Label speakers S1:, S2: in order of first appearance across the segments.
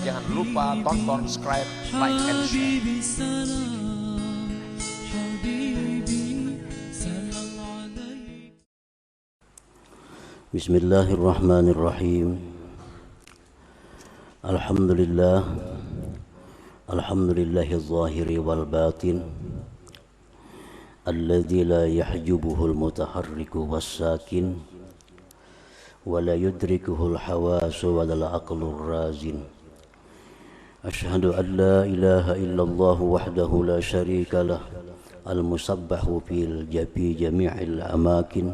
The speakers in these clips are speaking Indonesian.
S1: Jangan lupa tonton, subscribe, like, and share.
S2: Bismillahirrahmanirrahim. Alhamdulillah. Alhamdulillahil zahiri wal batin, alladzi la yahjubuhul mutaharriku was sakin, wa la yudrikuhul hawasu wa la aqlur razin. Ashhadu an la ilaha illallah wahdahu la syarika lah, al-musabbahu fil jami'il amakin.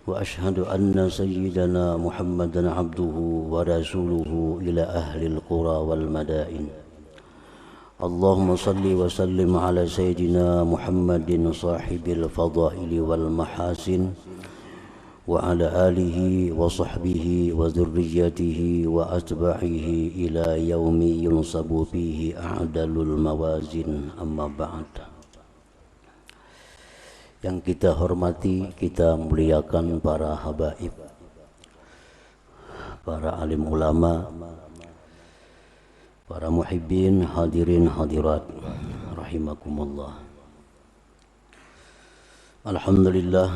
S2: Wa ashhadu anna sayyidana Muhammadan abduhu wa rasuluhu ila ahlil qura wal madain. Allahumma salli wa sallim ala sayyidina Muhammadin sahibil fadaili wal mahasin, wa ala alihi wa sahbihi wa dhurriyyatihi wa atba'ihi ila yaumi yunsabu fihi a'dalul mawazin, amma ba'd. Yang kita hormati, kita muliakan para habaib, para alim ulama, para muhibbin, hadirin hadirat rahimakumullah. Alhamdulillah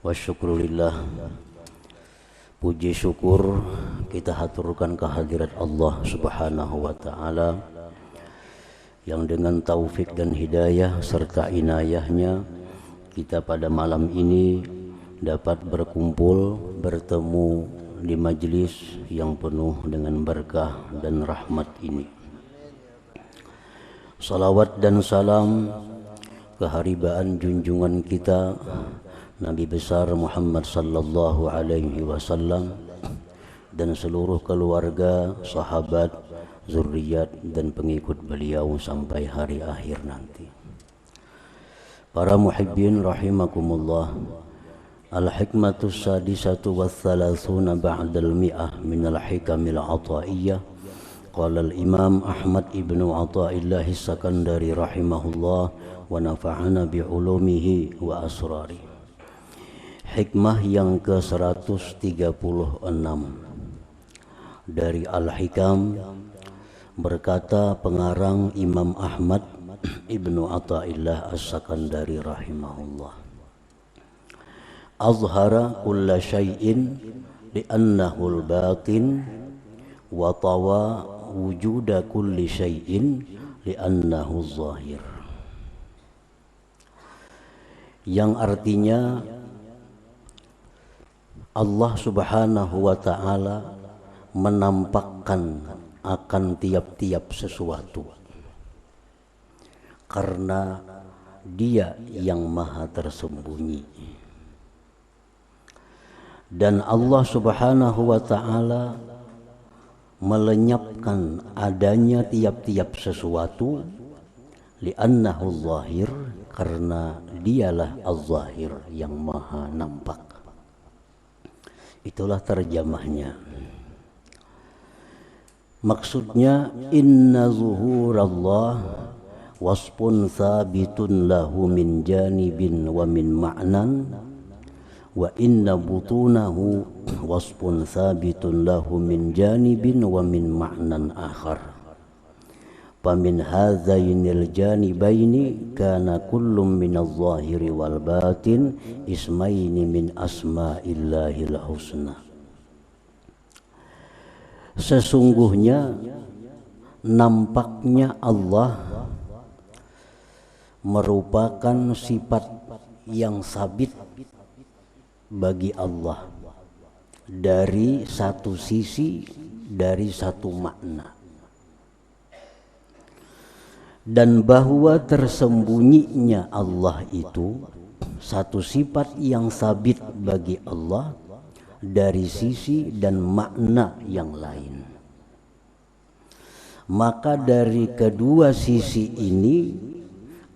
S2: wa syukrulillah. Puji syukur kita haturkan kehadirat Allah Subhanahu wa ta'ala yang dengan taufik dan hidayah serta inayahnya kita pada malam ini dapat berkumpul, bertemu di majlis yang penuh dengan berkah dan rahmat ini. Salawat dan salam keharibaan junjungan kita Nabi besar Muhammad sallallahu alaihi wasallam dan seluruh keluarga, sahabat, zuriat dan pengikut beliau sampai hari akhir nanti. Para muhibbin rahimakumullah. Al-hikmatus sadisatu wa thalathuna ba'dal mi'ah minal hikamil ata'iyyah. Qala al-imam Ahmad ibnu Athaillah As-Sakandari rahimahullah wa nafa'ana bi'ulumihi wa asrari. Hikmah yang ke-136 dari Al-Hikam, berkata pengarang Imam Ahmad ibnu Athaillah As-Sakandari rahimahullah, azhara kulla syai'in li'annahu al-batin wa tawa wujuda kulli syai'in li'annahu zahir. Yang artinya Allah Subhanahu wa ta'ala menampakkan akan tiap-tiap sesuatu karena Dia yang maha tersembunyi. Dan Allah Subhanahu wa ta'ala melenyapkan adanya tiap-tiap sesuatu li'annahu zahir, karena Dialah az-zahir yang maha nampak. Itulah terjemahnya. Maksudnya inna zuhurallah wasfun thabitun lahu min janibin wa min ma'nan, wa inna butunahu wasfun thabitun lahu min janibin wa min ma'nan akhar. Famin hadzainil janibaini kana kullum minadh zahiri wal batin ismaini min asma'illahil husna. Sesungguhnya nampaknya Allah merupakan sifat yang sabit bagi Allah dari satu sisi, dari satu makna, dan bahwa tersembunyinya Allah itu satu sifat yang sabit bagi Allah dari sisi dan makna yang lain. Maka dari kedua sisi ini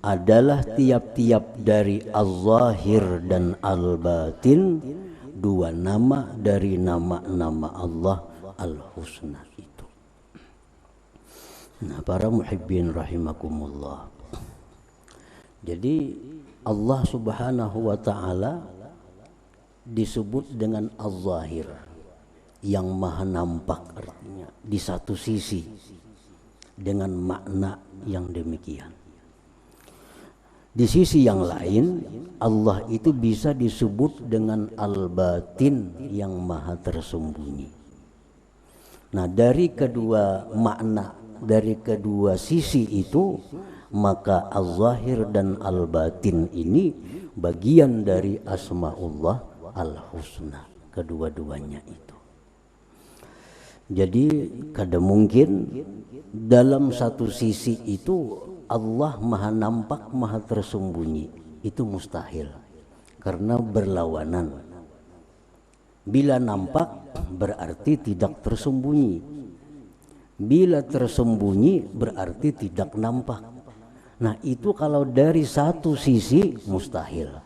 S2: adalah tiap-tiap dari al-zahir dan al-batin, dua nama dari nama-nama Allah al-husna itu. Nah, para muhibbin rahimakumullah. Jadi Allah Subhanahu wa ta'ala disebut dengan al-zahir, yang maha nampak, artinya di satu sisi dengan makna yang demikian. Di sisi yang lain, Allah itu bisa disebut dengan al-batin yang maha tersembunyi. Nah, dari kedua makna, dari kedua sisi itu, maka al-zahir dan al-batin ini bagian dari asma'ullah al-husna, kedua-duanya itu. Jadi kadang mungkin dalam satu sisi itu Allah maha nampak, maha tersembunyi, itu mustahil karena berlawanan. Bila nampak berarti tidak tersembunyi, bila tersembunyi berarti tidak nampak. Nah, itu kalau dari satu sisi mustahil.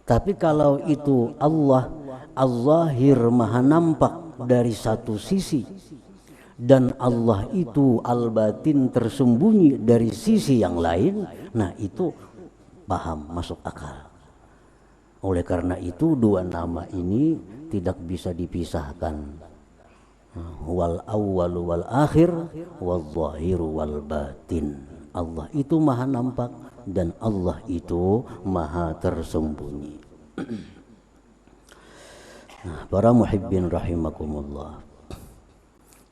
S2: Tapi kalau itu Allah al-zahir maha nampak dari satu sisi, dan Allah itu al-batin tersembunyi dari sisi yang lain, nah itu paham, masuk akal. Oleh karena itu dua nama ini tidak bisa dipisahkan. Wal awwalu wal akhir wal zahiru wal batin. Allah itu maha nampak dan Allah itu maha tersembunyi. Nah, para muhibbin rahimakumullah.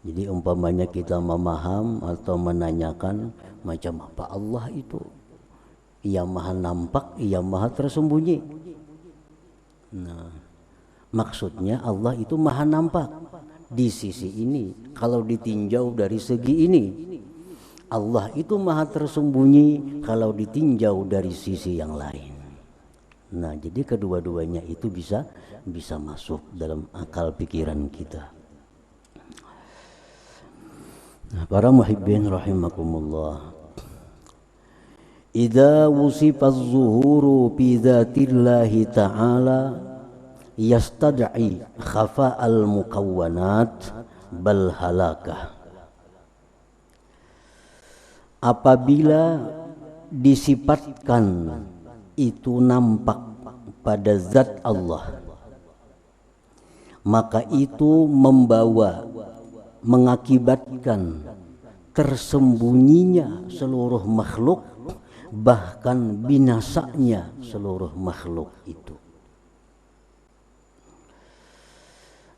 S2: Jadi umpamanya kita memaham atau menanyakan macam apa Allah itu, Ia maha nampak, Ia maha tersembunyi. Nah, maksudnya Allah itu maha nampak di sisi ini. Kalau ditinjau dari segi ini, Allah itu maha tersembunyi kalau ditinjau dari sisi yang lain. Nah, jadi kedua-duanya itu bisa masuk dalam akal pikiran kita. Nah, para muhibbin rahimakumullah, idza wusifa az-zuhuru bi dzatillahi ta'ala yastad'i khafa'al mukawwanat bal halakah. Apabila disifatkan itu nampak pada zat Allah, maka itu mengakibatkan tersembunyinya seluruh makhluk, bahkan binasanya seluruh makhluk itu.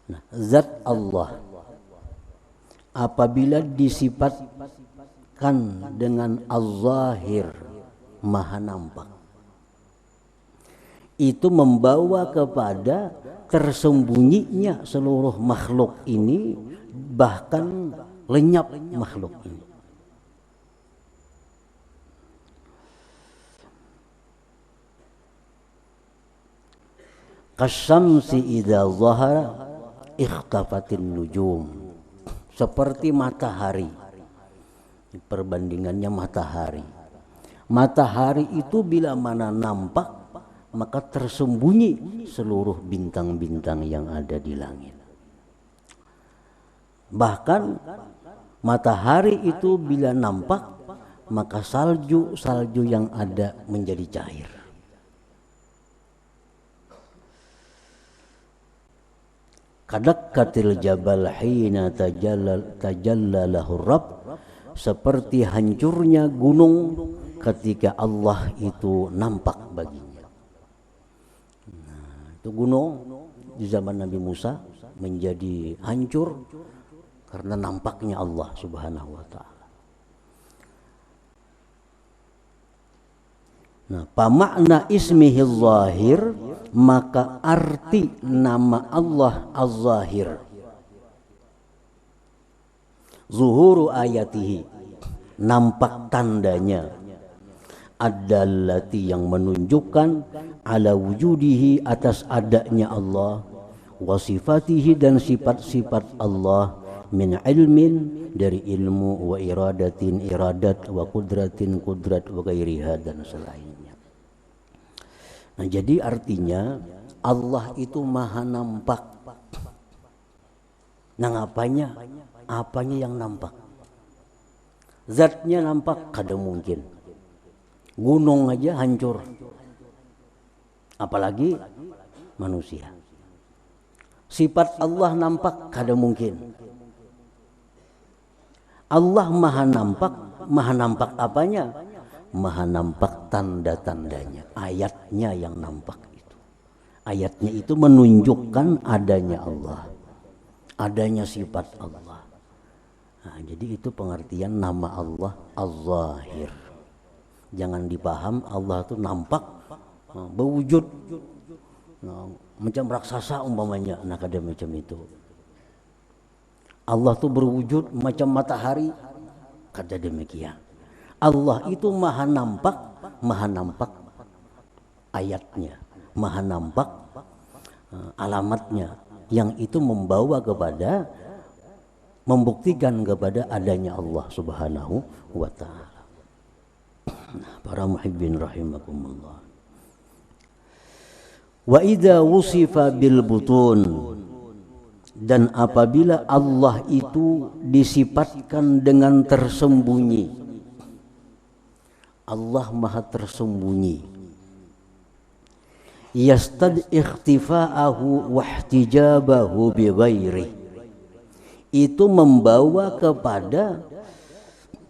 S2: Nah, zat Allah apabila disifatkan dengan al-zahir, maha nampak, itu membawa kepada tersembunyinya seluruh makhluk ini, bahkan lenyap makhluk ini. Kasyamsi idza zahara ikhtafatin nujum. Seperti matahari. Perbandingannya matahari. Matahari itu bila mana nampak, maka tersembunyi seluruh bintang-bintang yang ada di langit. Bahkan matahari itu bila nampak, maka salju yang ada menjadi cair. Kadakkatil jabal hina tajalla lahu rabb, seperti hancurnya gunung ketika Allah itu nampak baginya. Nah, itu gunung di zaman Nabi Musa menjadi hancur karena nampaknya Allah Subhanahu wa ta'ala. Nah, pamakna ismihi zahir, maka arti nama Allah az-zahir. Zuhuru ayatihi, nampak tandanya. Ad-dallati, yang menunjukkan ala wujudihi, atas adanya Allah, wa sifatihi, dan sifat-sifat Allah, min ilmin, dari ilmu, wa iradatin, iradat, wa kudratin, kudrat, wa gairiha, dan selainnya. Nah, jadi artinya Allah itu maha nampak. Nah, apanya? Apanya yang nampak? Zatnya nampak, kadang mungkin. Gunung aja hancur, apalagi manusia. Sifat Allah nampak kada mungkin. Allah maha nampak apanya? Maha nampak tanda-tandanya, ayatnya yang nampak itu. Ayatnya itu menunjukkan adanya Allah, adanya sifat Allah. Nah, jadi itu pengertian nama Allah Az-Zahir. Jangan dipaham Allah itu nampak, berwujud, macam raksasa umpamanya, nah kada macam itu. Allah itu berwujud macam matahari, kada demikian. Allah itu maha nampak ayatnya, maha nampak alamatnya, yang itu membawa kepada, membuktikan kepada adanya Allah Subhanahu wa ta'ala. Nah, para muhibbin rahimakumullah. Wa idza wusifa bil butun, dan apabila Allah itu disifatkan dengan tersembunyi, Allah maha tersembunyi, yastad ikhtifa'ahu wa ihtijabahu bi ghairi, itu membawa kepada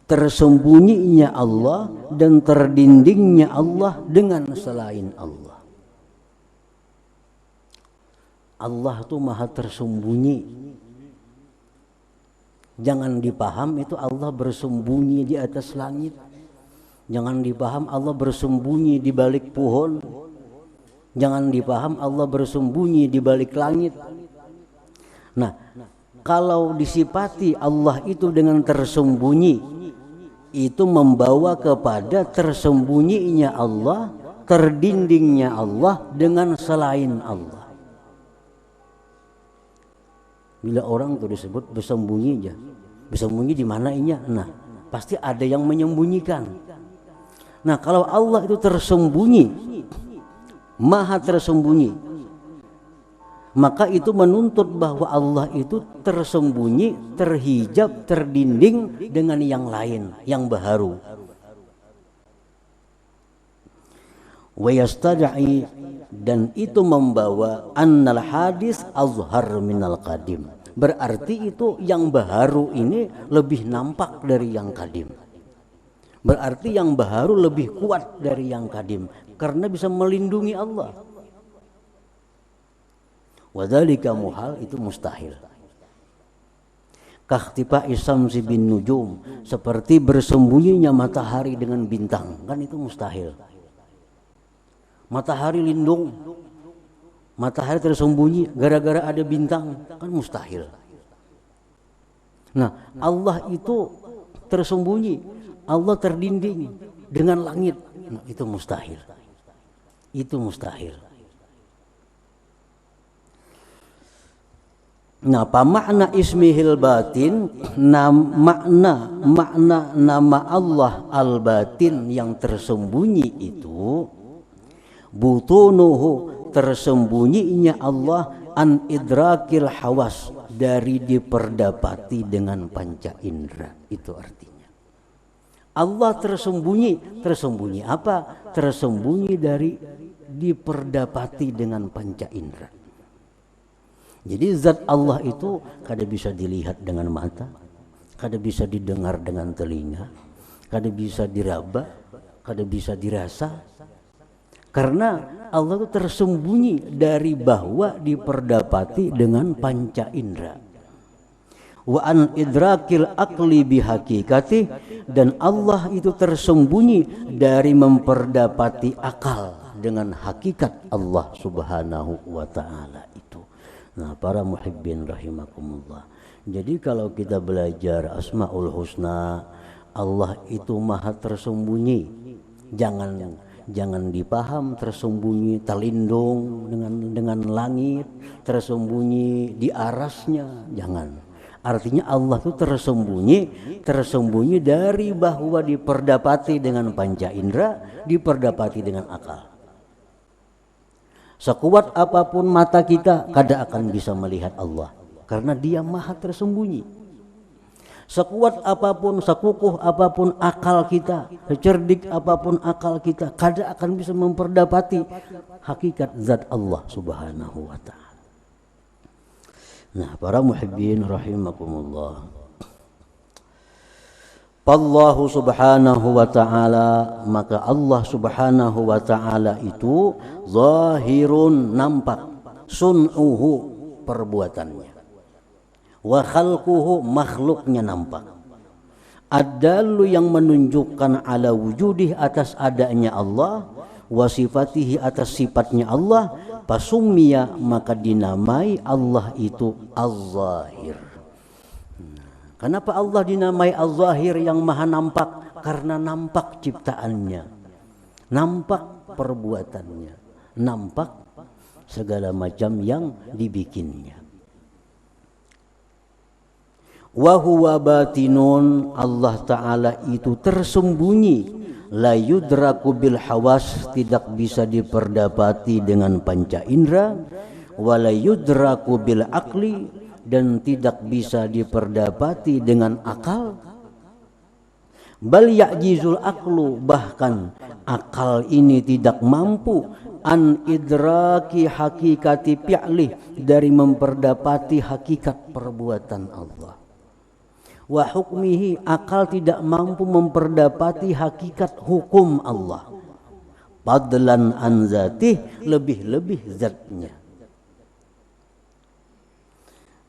S2: tersembunyinya Allah dan terdindingnya Allah dengan selain Allah. Allah itu maha tersembunyi. Jangan dipaham itu Allah bersembunyi di atas langit. Jangan dipaham Allah bersembunyi di balik pohon. Jangan dipaham Allah bersembunyi di balik langit. Nah, kalau disifati Allah itu dengan tersembunyi, itu membawa kepada tersembunyinya Allah, terdindingnya Allah dengan selain Allah. Bila orang itu disebut bersembunyi aja, bersembunyi di mana inya? Nah, pasti ada yang menyembunyikan. Nah, kalau Allah itu tersembunyi, maha tersembunyi, maka itu menuntut bahwa Allah itu tersembunyi, terhijab, terdinding dengan yang lain, yang baharu. Wa yastad'i, dan itu membawa annal hadis azhar minal qadim. Berarti itu yang baharu ini lebih nampak dari yang kadim. Berarti yang baharu lebih kuat dari yang kadim, karena bisa melindungi Allah. Wadzalika muhal, itu mustahil. Kakhtifa isamsi bin nujum, seperti bersembunyinya matahari dengan bintang, kan itu mustahil. Matahari lindung, matahari tersembunyi gara-gara ada bintang, kan mustahil. Nah, Allah itu tersembunyi, Allah terdinding dengan langit, nah, itu mustahil. Itu mustahil. Nah, apa makna ismihil batin? Makna nama Allah al-batin yang tersembunyi itu, butunuhu, tersembunyinya Allah, an idrakil hawas, dari diperdapati dengan panca indera. Itu artinya Allah tersembunyi. Tersembunyi apa? Tersembunyi dari diperdapati dengan panca indera. Jadi zat Allah itu kada bisa dilihat dengan mata, kada bisa didengar dengan telinga, kada bisa diraba, kada bisa dirasa. Karena Allah itu tersembunyi dari bahwa diperdapati dengan panca indera. Wa an idrakil aqli bihakikati, dan Allah itu tersembunyi dari memperdapati akal dengan hakikat Allah Subhanahu wa ta'ala itu. Nah, para muhibbin rahimakumullah. Jadi kalau kita belajar Asmaul Husna, Allah itu maha tersembunyi. Jangan dipaham tersembunyi terlindung dengan langit, tersembunyi di arasnya, jangan. Artinya Allah itu tersembunyi dari bahwa diperdapati dengan panca indera, diperdapati dengan akal. Sekuat apapun mata kita, kada akan bisa melihat Allah, karena Dia maha tersembunyi. Sekuat apapun, sekukuh apapun akal kita, secerdik apapun akal kita, kada akan bisa memperdapati hakikat zat Allah Subhanahu wa ta'ala. Nah, para muhibbin rahimakumullah. Allahu subhanahu wa ta'ala, maka Allah subhanahu wa ta'ala itu zahirun, nampak, sun'uhu, perbuatannya, wa khalquhu, makhluknya nampak, ad-dallu, yang menunjukkan ala wujudih, atas adanya Allah, wa sifatihi, atas sifatnya Allah, pasummiya, maka dinamai Allah itu az-zahir. Kenapa Allah dinamai Az-Zahir, yang maha nampak? Karena nampak ciptaannya, nampak perbuatannya, nampak segala macam yang dibikinnya. Wa huwa batinun, Allah Ta'ala itu tersembunyi, la yudraku bil hawas, tidak bisa diperdapati dengan panca indera, wa la yudraku bil aqli, dan tidak bisa diperdapati dengan akal. Bal ya'jizul aqlu, bahkan akal ini tidak mampu an idraki hakikati fi'li, dari memperdapati hakikat perbuatan Allah. Wa hukmihi, akal tidak mampu memperdapati hakikat hukum Allah. Fadlan an zatih, lebih-lebih zatnya.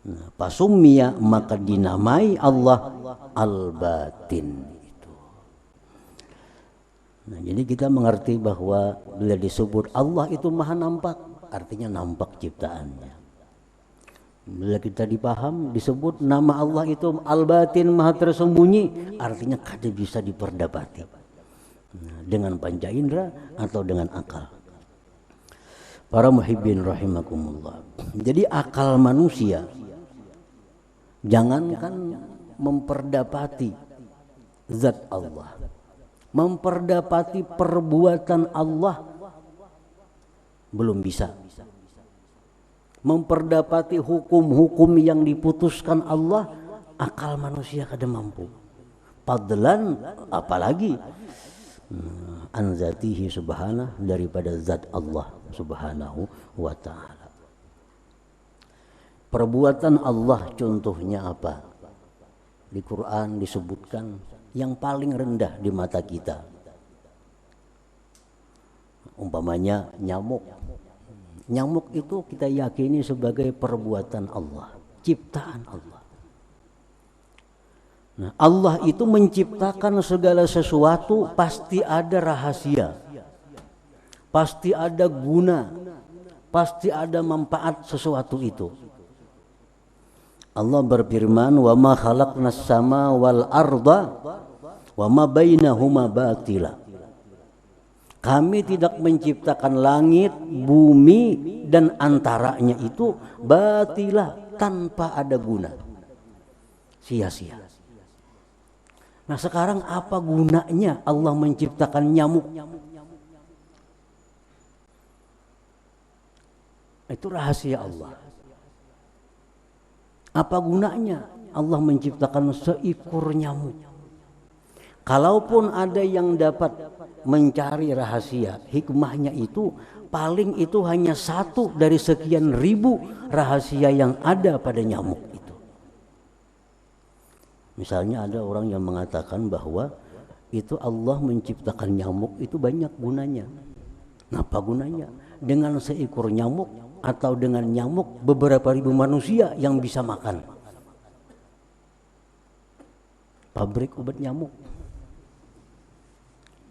S2: Nah, pasummiya, maka dinamai Allah al-batin itu. Nah, jadi kita mengerti bahwa bila disebut Allah itu maha nampak, artinya nampak ciptaannya. Bila kita dipaham disebut nama Allah itu al-batin, maha tersembunyi, artinya kada bisa diperdapati dengan panca indera atau dengan akal. Para muhibbin rahimakumullah. Jadi akal manusia, jangankan memperdapati zat Allah, memperdapati perbuatan Allah belum bisa. Memperdapati hukum-hukum yang diputuskan Allah, akal manusia kada mampu. Fadlan, apalagi an zatihi subhanah, daripada zat Allah subhanahu wa ta'ala. Perbuatan Allah contohnya apa? Di Quran disebutkan yang paling rendah di mata kita. Umpamanya nyamuk. Nyamuk itu kita yakini sebagai perbuatan Allah, ciptaan Allah. Nah, Allah itu menciptakan segala sesuatu, pasti ada rahasia, pasti ada guna, pasti ada manfaat sesuatu itu. Allah berfirman, wa ma khalaqnas sama wal arda wa ma bainahuma batila. Kami tidak menciptakan langit, bumi, dan antaranya itu batila, tanpa ada guna, sia-sia. Nah, sekarang apa gunanya Allah menciptakan nyamuk? Itu rahasia Allah. Apa gunanya Allah menciptakan seekor nyamuk? Kalaupun ada yang dapat mencari rahasia, hikmahnya itu paling itu hanya satu dari sekian ribu rahasia yang ada pada nyamuk itu. Misalnya ada orang yang mengatakan bahwa itu Allah menciptakan nyamuk itu banyak gunanya. Apa gunanya? Dengan seekor nyamuk atau dengan nyamuk beberapa ribu manusia yang bisa makan. Pabrik obat nyamuk.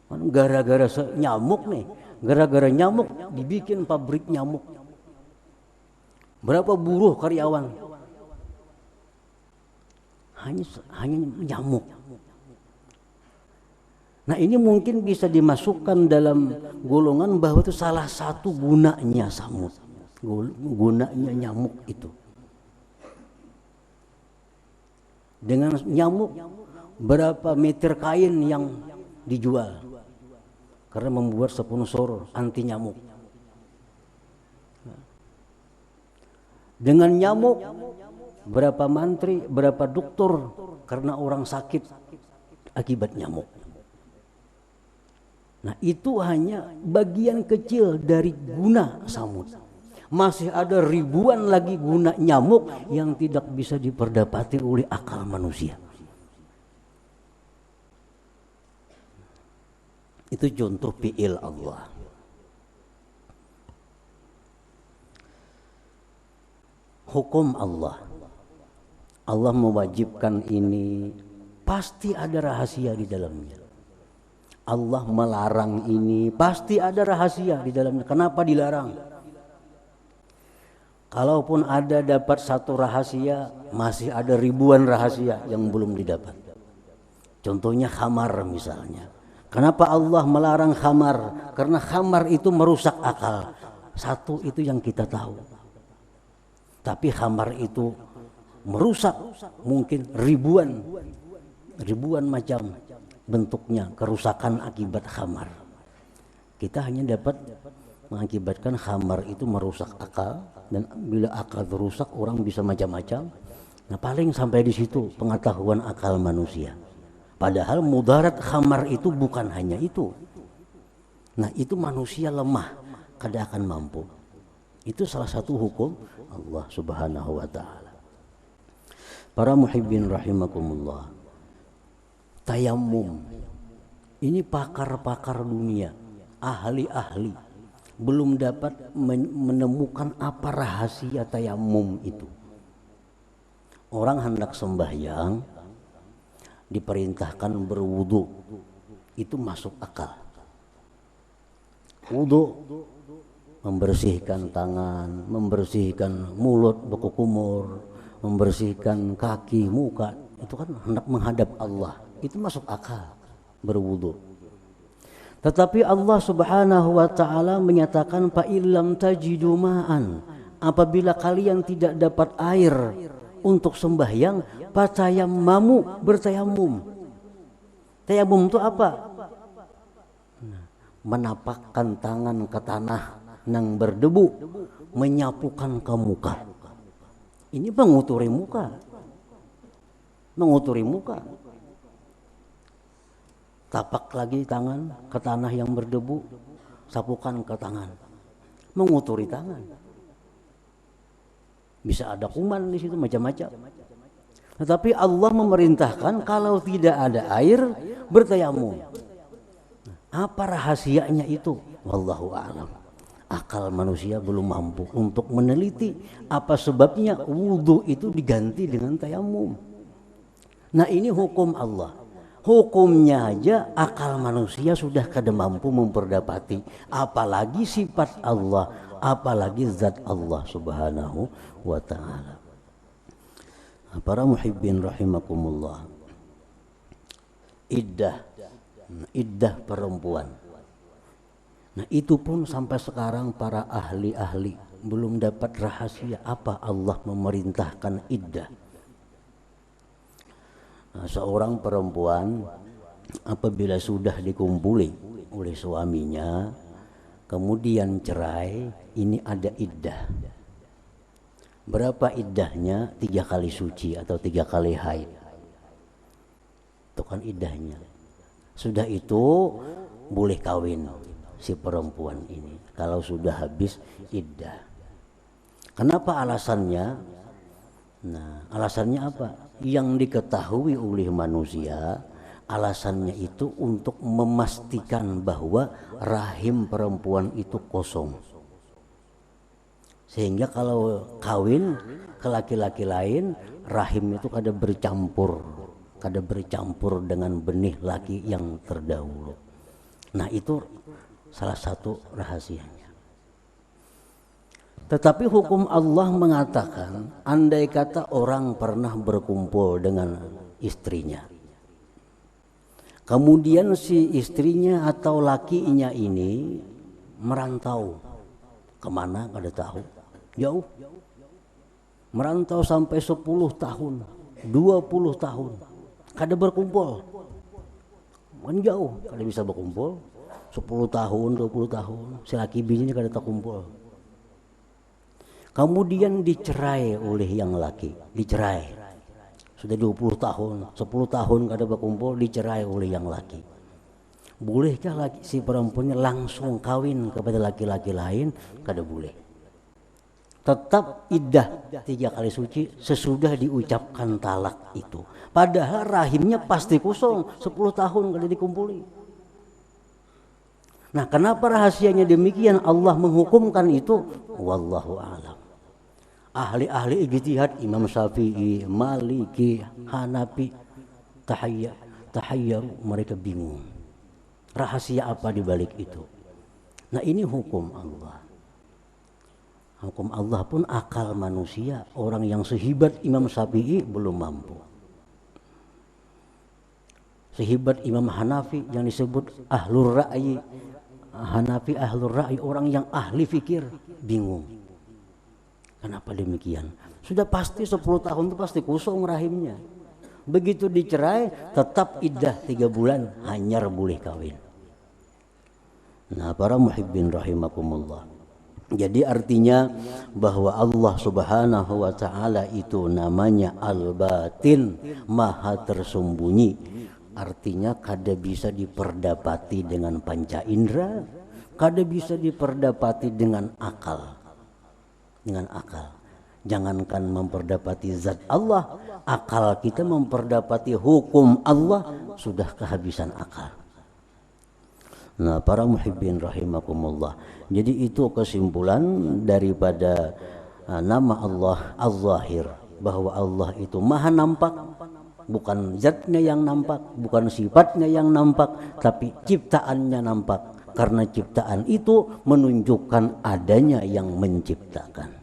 S2: Gara-gara nyamuk nih, gara-gara nyamuk dibikin pabrik nyamuk. Berapa buruh karyawan? Hanya nyamuk. Nah, ini mungkin bisa dimasukkan dalam golongan bahwa itu salah satu gunanya samud, gunanya nyamuk itu. Dengan nyamuk berapa meter kain yang dijual? Karena membuat sponsor anti nyamuk. Dengan nyamuk berapa mantri, berapa dokter karena orang sakit akibat nyamuk. Nah, itu hanya bagian kecil dari guna samud. Masih ada ribuan lagi guna nyamuk yang tidak bisa diperdapati oleh akal manusia. Itu contoh fi'il Allah. Hukum Allah. Allah mewajibkan ini, pasti ada rahasia di dalamnya. Allah melarang ini, pasti ada rahasia di dalamnya. Kenapa dilarang? Kalaupun ada dapat satu rahasia, masih ada ribuan rahasia yang belum didapat. Contohnya khamar misalnya. Kenapa Allah melarang khamar? Karena khamar itu merusak akal. Satu itu yang kita tahu. Tapi khamar itu merusak mungkin ribuan macam bentuknya, kerusakan akibat khamar. Kita hanya dapat mengakibatkan khamar itu merusak akal, dan bila akal rusak orang bisa macam-macam. Nah, paling sampai di situ pengetahuan akal manusia. Padahal mudarat khamar itu bukan hanya itu. Nah, itu manusia lemah, kada akan mampu. Itu salah satu hukum Allah Subhanahu wa taala. Para muhibbin rahimakumullah. Tayammum. Ini pakar-pakar dunia, ahli-ahli belum dapat menemukan apa rahasia tayammum itu. Orang hendak sembahyang diperintahkan berwudu, itu masuk akal. Wudu, membersihkan tangan, membersihkan mulut, beku kumur, membersihkan kaki, muka, itu kan hendak menghadap Allah, itu masuk akal berwudu. Tetapi Allah Subhanahu wa taala menyatakan fa illam tajidu ma'an, apabila kalian tidak dapat air untuk sembahyang, fatayammamu, bertayamum. Tayamum itu apa? Menapakkan tangan ke tanah yang berdebu, menyapukan ke muka. Ini menguturi muka. Menguturi muka. Tapak lagi tangan ke tanah yang berdebu, sapukan ke tangan, menguturi tangan. Bisa ada kuman di situ, macam-macam. Tetapi Allah memerintahkan kalau tidak ada air, bertayamum. Apa rahasianya itu? Wallahu a'lam. Akal manusia belum mampu untuk meneliti apa sebabnya wudu itu diganti dengan tayamum. Nah, ini hukum Allah. Hukumnya aja akal manusia sudah kada mampu memperdapati, apalagi sifat Allah, apalagi zat Allah Subhanahu wa taala. Para muhibbin rahimakumullah. Iddah perempuan. Nah, itu pun sampai sekarang para ahli-ahli belum dapat rahasia apa Allah memerintahkan iddah. Nah, seorang perempuan apabila sudah dikumpuli oleh suaminya, kemudian cerai, ini ada iddah. Berapa iddahnya? 3 kali suci atau 3 kali haid. Itu kan iddahnya. Sudah itu boleh kawin si perempuan ini kalau sudah habis iddah. Kenapa alasannya? Nah, alasannya apa? Yang diketahui oleh manusia, alasannya itu untuk memastikan bahwa rahim perempuan itu kosong. Sehingga kalau kawin ke laki-laki lain, rahim itu kada bercampur dengan benih laki yang terdahulu. Nah, itu salah satu rahasianya. Tetapi hukum Allah mengatakan, andai kata orang pernah berkumpul dengan istrinya, kemudian si istrinya atau lakinya ini merantau, kemana kada tahu, jauh, merantau sampai 10 tahun, 20 tahun, kada berkumpul, kan jauh, kada bisa berkumpul, 10 tahun, 20 tahun, si laki bininya kada terkumpul. Kemudian dicerai oleh yang laki, dicerai. Sudah 20 tahun, 10 tahun kada berkumpul, dicerai oleh yang laki. Bolehkah si perempuannya langsung kawin kepada laki-laki lain? Kada boleh. tetap iddah 3 kali suci sesudah diucapkan talak itu. Padahal rahimnya pasti kosong 10 tahun kalau dikumpuli. Nah, kenapa rahasianya demikian? Allah menghukumkan itu, wallahu a'lam. Ahli-ahli ijtihad Imam Syafi'i, Maliki, Hanafi, tahayyaru, mereka bingung. Rahasia apa di balik itu? Nah, ini hukum Allah. Hukum Allah pun akal manusia, orang yang sehebat Imam Syafi'i belum mampu. Sehebat Imam Hanafi yang disebut ahlur ra'yi, Hanafi ahlur ra'yi, orang yang ahli fikir, bingung. Kenapa demikian? Sudah pasti 10 tahun itu pasti kosong rahimnya. Begitu dicerai tetap iddah 3 bulan, hanyar boleh kawin. Nah, para muhibbin rahimakumullah. Jadi artinya bahwa Allah Subhanahu wa taala itu namanya Al-Batin, Maha tersembunyi. Artinya kada bisa diperdapati dengan panca indera, kada bisa diperdapati dengan akal. Dengan akal. Jangankan memperdapati zat Allah, akal kita memperdapati hukum Allah sudah kehabisan akal. Nah, para muhibbin rahimakumullah. Jadi itu kesimpulan daripada nama Allah Az-Zahir, bahwa Allah itu maha nampak, bukan zatnya yang nampak, bukan sifatnya yang nampak, tapi ciptaannya nampak. Karena ciptaan itu menunjukkan adanya yang menciptakan.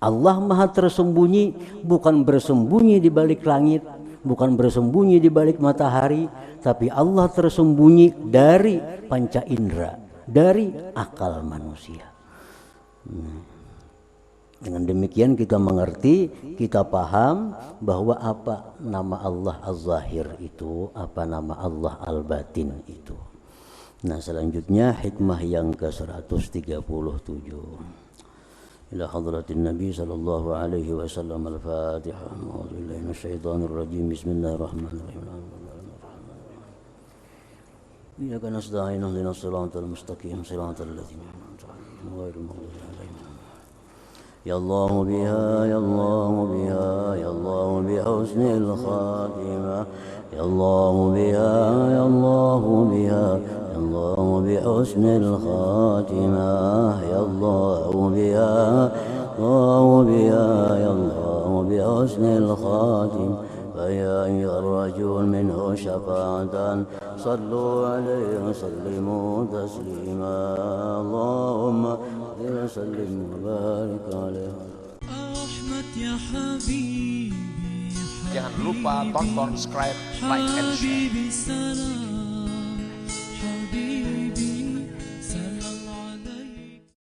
S2: Allah maha tersembunyi, bukan bersembunyi di balik langit, bukan bersembunyi di balik matahari, tapi Allah tersembunyi dari panca indera, dari akal manusia. Dengan demikian kita mengerti, kita paham bahwa apa nama Allah Az-Zahir itu, apa nama Allah Al-Batin itu. Nah, selanjutnya hikmah yang ke-137. Ila hadratin Nabi sallallahu alaihi wasallam al-Fatihah. A'udzu billahi minasyaitonir rajim. Bismillahirrahmanirrahim. Iyyaka nasta'in ihdinas siratal mustaqim siratal ladzina an'amta 'alaihim ghairil maghdubi 'alaihim. Ya Allah biha ya Allah biha ya Allah bi husnil khatimah. Ya Allah biha ya Allah biha ya Allah bi husnil khatimah. Ya Allah biha Allah biha ya Allah bi husnil khatimah. فيا أيها الرجل منه شفاعة صلوا عليه وسلموا تسليما اللهم وسلم وبارك عليه.
S1: Jangan lupa tonton, subscribe, like, and share.